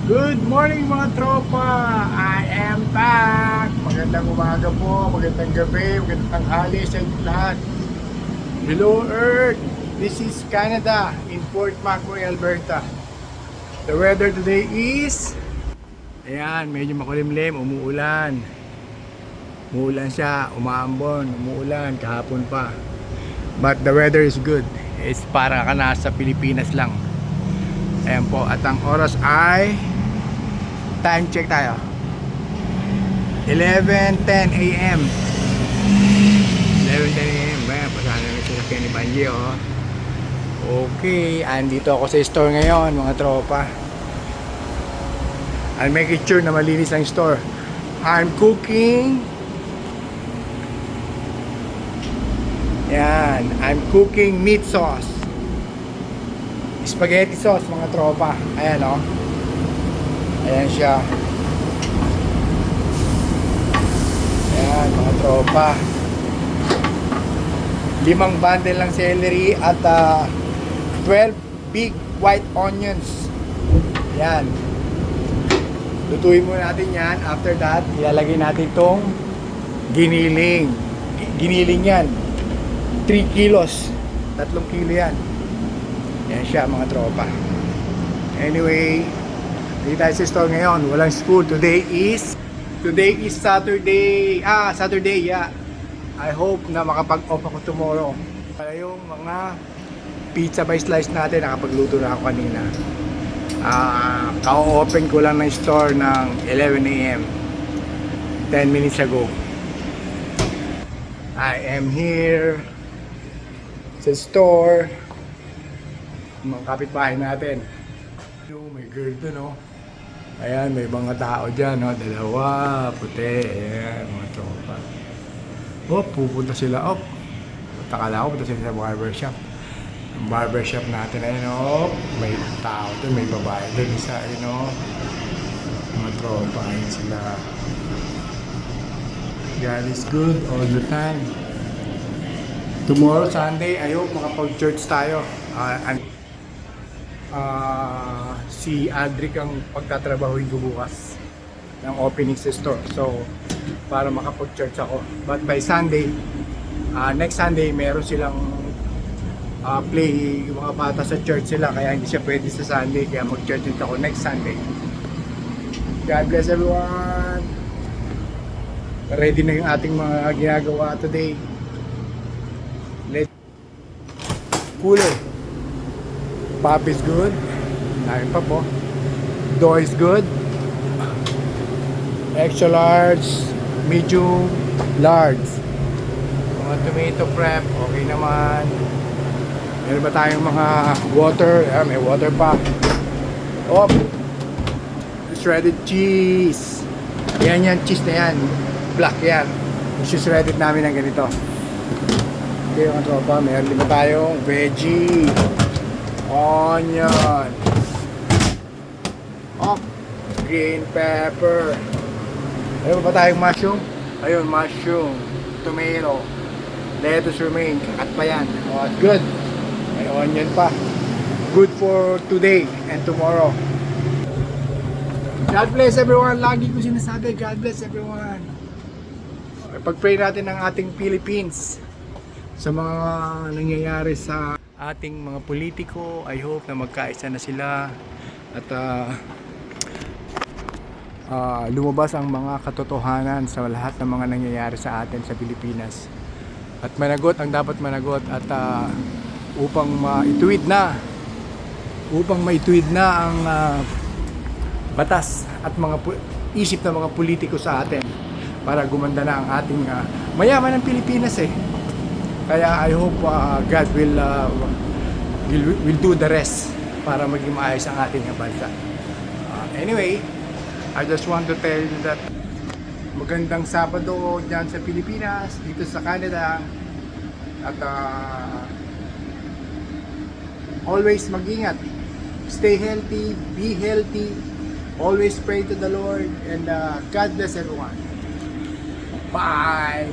Good morning mga tropa! I am back! Magandang umaga po, magandang gabi, magandang tanghali sa lahat. Hello Earth! This is Canada in Fort McMurray, Alberta. The weather today is... Ayan, medyo makulimlim, umuulan. Umuulan siya, umaambon, umuulan, kahapon pa. But the weather is good. It's para ka nasa Pilipinas lang. Ayan po, at ang oras ay... Time check tayo. 11:10 a.m. 11:10 a.m. Bayan, pasahan namin sila kay ni Banji, oh. Okay, andito ako sa store ngayon, mga tropa. I'll make it sure na malinis ang store. I'm cooking. Yan, I'm cooking meat sauce. Spaghetti sauce, mga tropa. Ayan, oh. Ayan siya. Ayan, mga tropa. 5 bundle ng celery at 12 big white onions. Ayan. Lutuin muna natin yan. After that, ilalagay natin itong giniling. Giniling yan. 3 kilos. 3 kilo yan. Ayan siya, mga tropa. Anyway, dito tayo sa store ngayon. Walang school. Today is Saturday. Saturday, yeah. I hope na makapag-off ako tomorrow. Para yung mga pizza by slice natin, nakapagluto na ako kanina. Ka-open ko lang ng store ng 11 a.m. 10 minutes ago. I am here sa store. Mga kapitbahay natin. May girl dun, no? Ayan, may mga tao dyan, no? Dalawa, puti. Ayan, mga tropa. Oh, pupunta sila. Oh, takala ko, punta sila sa barbershop. Ang barbershop natin, ayun, oh. May tao dun, may babae dun. Isa, ayun, oh. Mga tropa, ayun sila. God is good all the time. Tomorrow, Sunday, I hope makapag-church tayo. Si Adric ang pagtatrabahuin ko bukas ng opening sa store, so para makapag-church ako. But by Sunday, next Sunday, meron silang play, yung mga bata sa church sila, kaya hindi siya pwede sa Sunday, kaya mag-church din ako next Sunday. God bless everyone. Ready na yung ating mga ginagawa today. Let's cooler. Pop is good. Dahil pa po. Dough is good. Extra large, medium, large. Mga tomato prep, okay naman. Meron ba tayong mga water? May water pa. Oh, shredded cheese. Yan, cheese na yan. Black yan. Shredded namin ng ganito. Okay, mga tropa, meron din ba tayong veggie, onion, green pepper. Ayun pa tayong mushroom. Ayun, mushroom, tomato, lettuce romaine. Kakat pa yan. Oh, good. May onion pa. Good for today and tomorrow. God bless everyone. Lagi ko sinasabi, God bless everyone. Pag-pray natin ng ating Philippines sa mga nangyayari sa ating mga politiko. I hope na magkaisa na sila at lumabas ang mga katotohanan sa lahat ng mga nangyayari sa atin sa Pilipinas. At managot ang dapat managot at upang maituwid na ang batas at mga isip ng mga politiko sa atin para gumanda na ang ating mayaman ng Pilipinas eh. Kaya I hope God will do the rest para maging maayos ang ating bansa. Anyway, I just want to tell you that magandang Sabado dyan sa Pilipinas, dito sa Canada. At always mag-ingat. Stay healthy, be healthy. Always pray to the Lord and God bless everyone. Bye!